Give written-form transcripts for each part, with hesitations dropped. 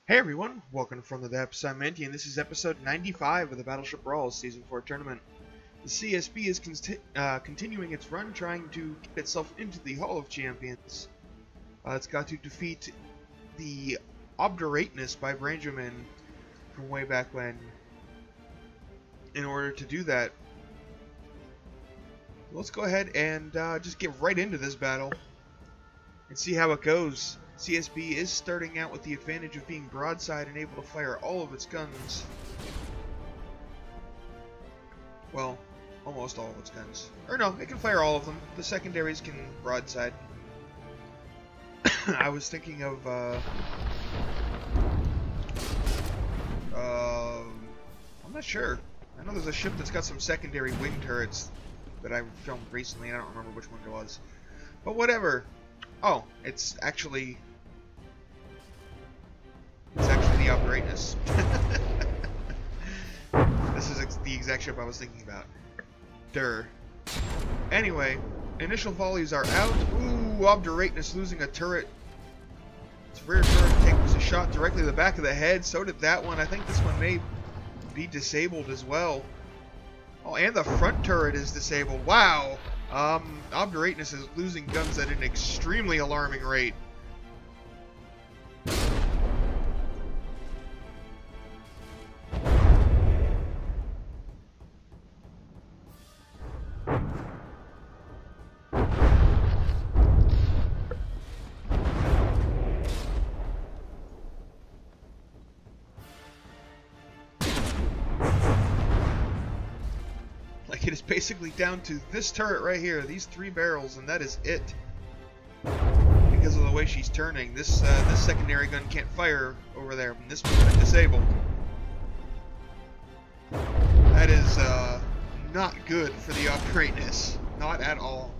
Hey everyone, welcome from the depths. I'm Minty, and this is episode 95 of the Battleship Brawls Season 4 tournament. The CSB is continuing its run, trying to get itself into the Hall of Champions. It's got to defeat the Obdurateness by Branjamin from way back when. In order to do that, let's go ahead and just get right into this battle and see how it goes. CSB is starting out with the advantage of being broadside and able to fire all of its guns. Well, almost all of its guns. Or no, it can fire all of them. The secondaries can broadside. I was thinking of, I'm not sure. I know there's a ship that's got some secondary wing turrets that I filmed recently. I don't remember which one it was. But whatever. Oh, it's actually the Obdurateness. This is the exact ship I was thinking about. Anyway, initial volleys are out. Ooh, Obdurateness losing a turret. Its rear turret was a shot directly to the back of the head. So did that one. I think this one may be disabled as well. Oh, and the front turret is disabled. Wow. Obdurateness is losing guns at an extremely alarming rate. It is basically down to this turret right here, these 3 barrels, and that is it. Because of the way she's turning, this secondary gun can't fire over there, and this one's been disabled. That is not good for the Obdurateness, not at all.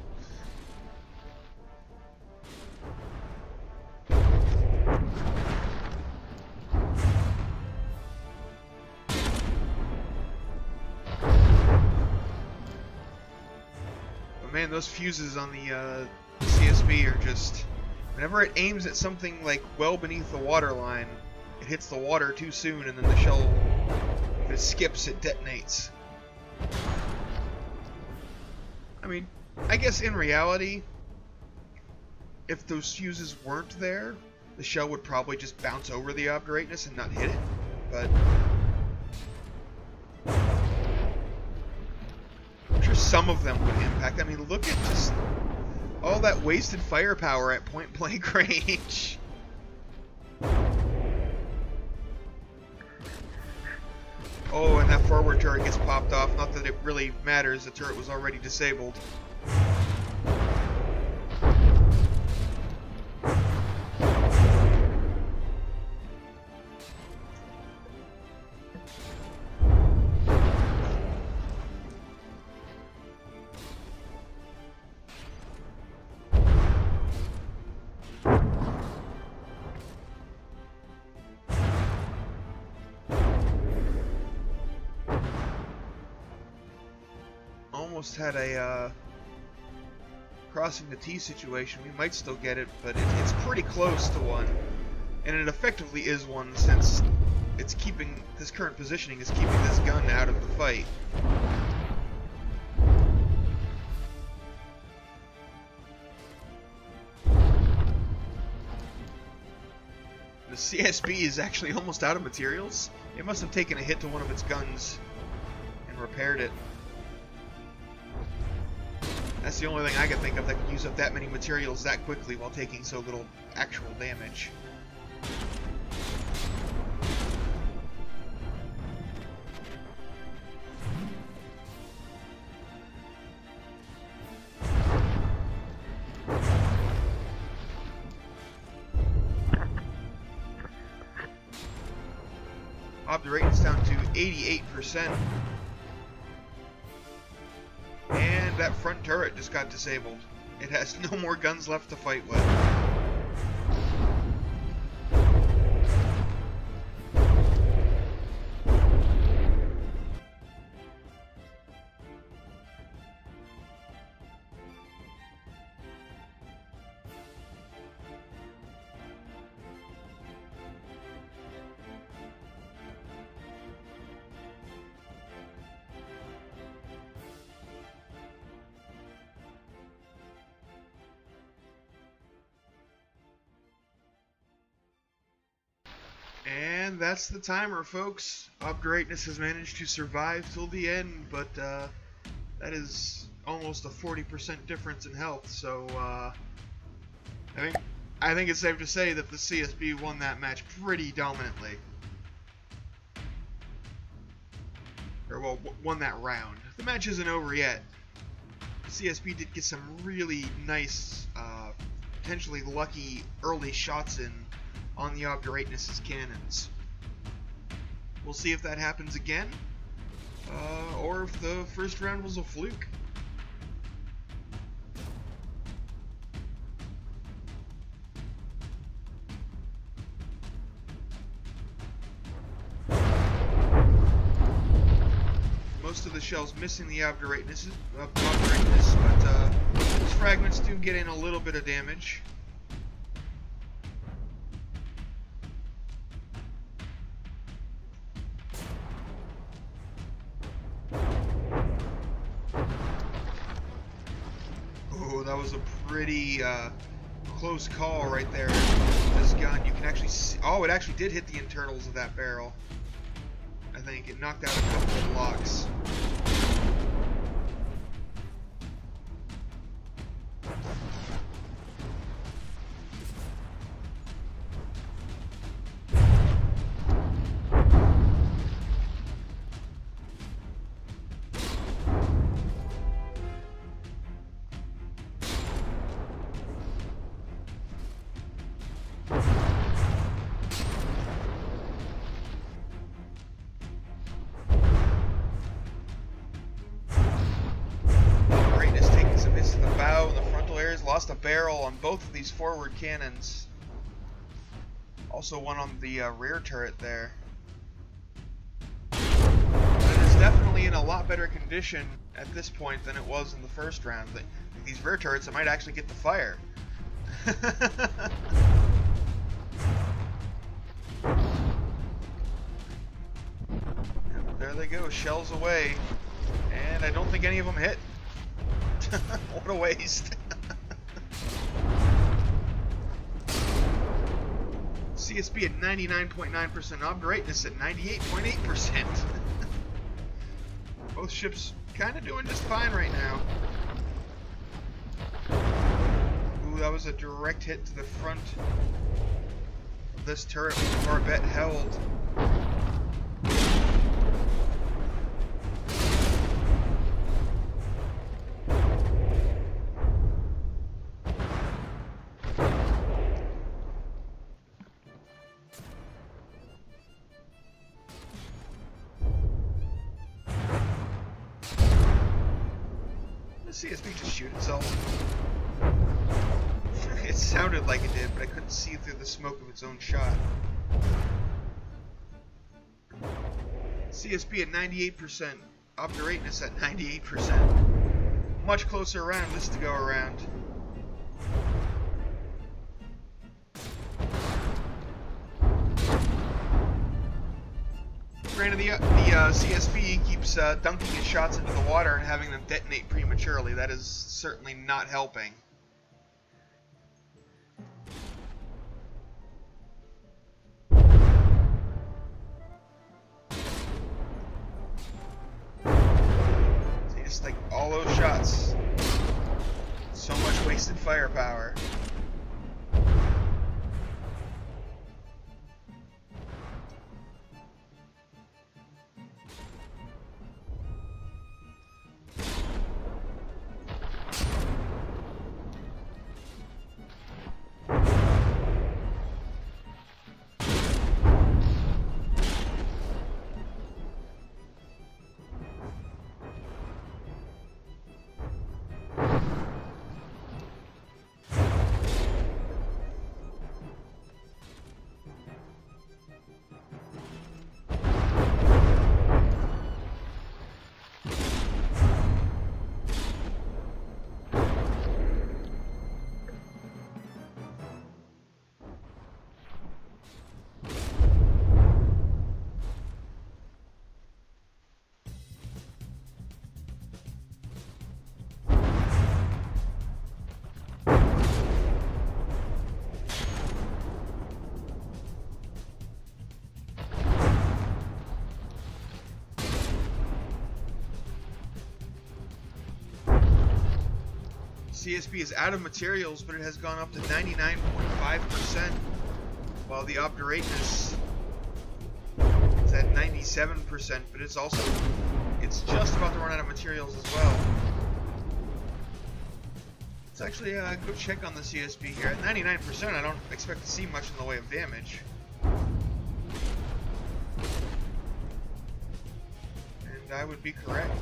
Man, those fuses on the CSB are just... Whenever it aims at something like well beneath the water line, it hits the water too soon, and then the shell, if it skips, it detonates. I mean, I guess in reality, if those fuses weren't there, the shell would probably just bounce over the Obdurateness and not hit it, but... I'm sure some of them would impact. I mean, look at just all that wasted firepower at point-blank range. Oh, and that forward turret gets popped off. Not that it really matters. The turret was already disabled. Almost had a crossing the T situation. We might still get it, but it's pretty close to one, and it effectively is one since it's keeping this current positioning is keeping this gun out of the fight. The CSB is actually almost out of materials. It must have taken a hit to one of its guns and repaired it. That's the only thing I can think of that could use up that many materials that quickly while taking so little actual damage. Obdurateness down to 88%. And that front turret just got disabled. It has no more guns left to fight with. And that's the timer, folks. Obdurateness has managed to survive till the end, but that is almost a 40% difference in health. So I think it's safe to say that the CSB won that match pretty dominantly. Or, well, won that round. The match isn't over yet. The CSB did get some really nice, potentially lucky early shots in on the Obdurateness' cannons. We'll see if that happens again, or if the first round was a fluke. Most of the shells missing the Obdurateness, but these fragments do get in a little bit of damage. Oh, that was a pretty close call right there. This gun, you can actually see. Oh, it actually did hit the internals of that barrel. I think it knocked out a couple of locks. Lost a barrel on both of these forward cannons. Also one on the rear turret there. It is definitely in a lot better condition at this point than it was in the first round. These rear turrets, it might actually get to fire. There they go, shells away. And I don't think any of them hit. What a waste. CSB at 99.9%, Obdurateness at 98.8%. Both ships kind of doing just fine right now. Ooh, that was a direct hit to the front of this turret with the barbette held. CSB just shoot itself? It sounded like it did, but I couldn't see through the smoke of its own shot. CSB at 98%, Obdurateness at 98%. Much closer round this to go around. Granted, the CSB keeps dunking its shots into the water and having them detonate prematurely. That is certainly not helping. See, just like all those shots. So much wasted firepower. CSB is out of materials, but it has gone up to 99.5%, while the Obdurateness is at 97%, but it's just about to run out of materials as well. Let's actually go check on the CSB here. At 99%, I don't expect to see much in the way of damage. And I would be correct.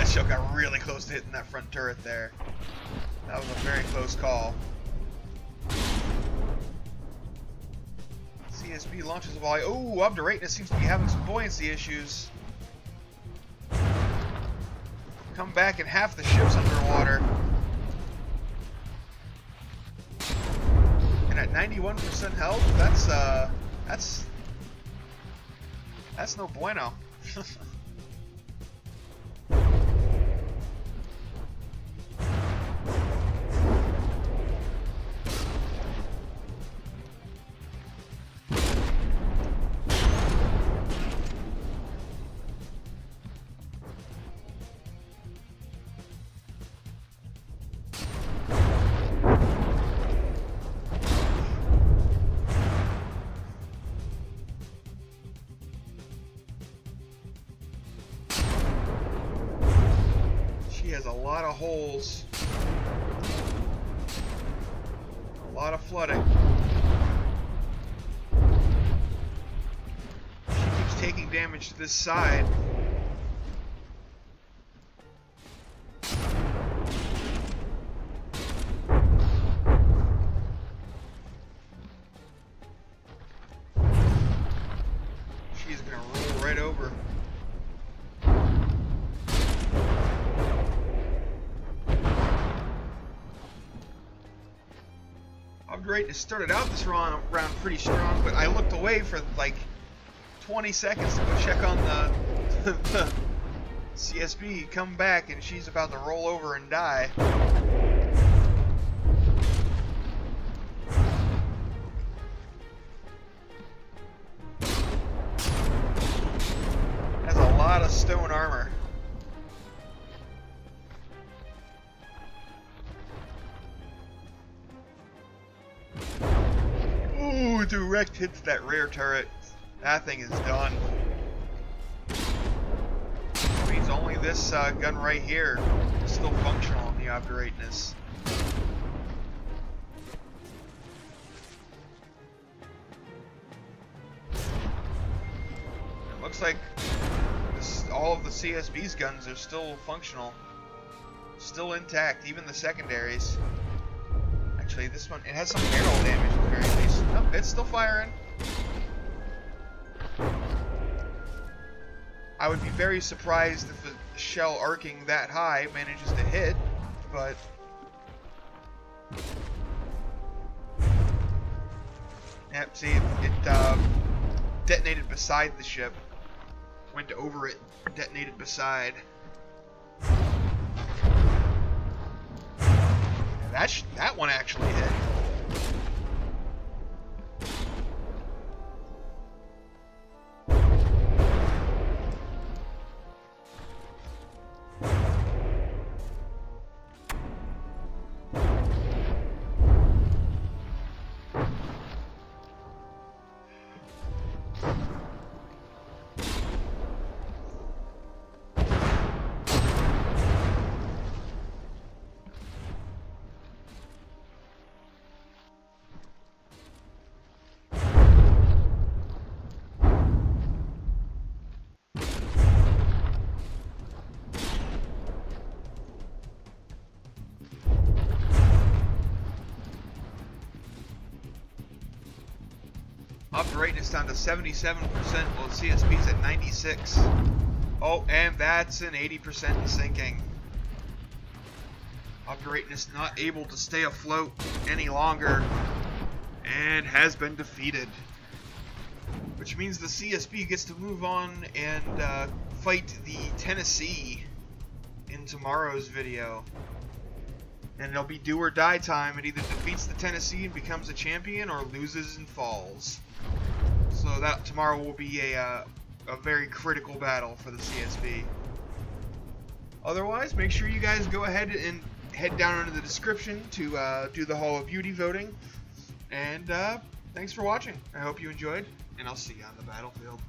Shell got really close to hitting that front turret there. That was a very close call. CSB launches a volley. Oh, Obdurateness seems to be having some buoyancy issues. Come back and half the ship's underwater. And at 91% health, that's no bueno. Has a lot of holes, a lot of flooding. She keeps taking damage to this side. She's gonna roll right over. Obdurateness started out this round pretty strong, but I looked away for like 20 seconds to go check on the CSB, come back, and she's about to roll over and die. Has a lot of stone armor. Ooh, direct hits that rear turret. That thing is done. Which means only this gun right here is still functional in the Obdurateness. It looks like all of the CSB's guns are still functional. Still intact, even the secondaries. Actually, this one, it has some barrel damage at the very least. No, it's still firing. I would be very surprised if a shell arcing that high manages to hit, but... Yep, see, it detonated beside the ship. Went over it, detonated beside. That one actually hit. Obdurateness down to 77%, while CSB's at 96. Oh, and that's an 80% sinking. Obdurateness not able to stay afloat any longer and has been defeated. Which means the CSB gets to move on and fight the Tennessee in tomorrow's video. And it'll be do or die time. It either defeats the Tennessee and becomes a champion or loses and falls. So that tomorrow will be a very critical battle for the CSB. Otherwise, make sure you guys go ahead and head down into the description to do the Hall of Beauty voting. And thanks for watching. I hope you enjoyed, and I'll see you on the battlefield.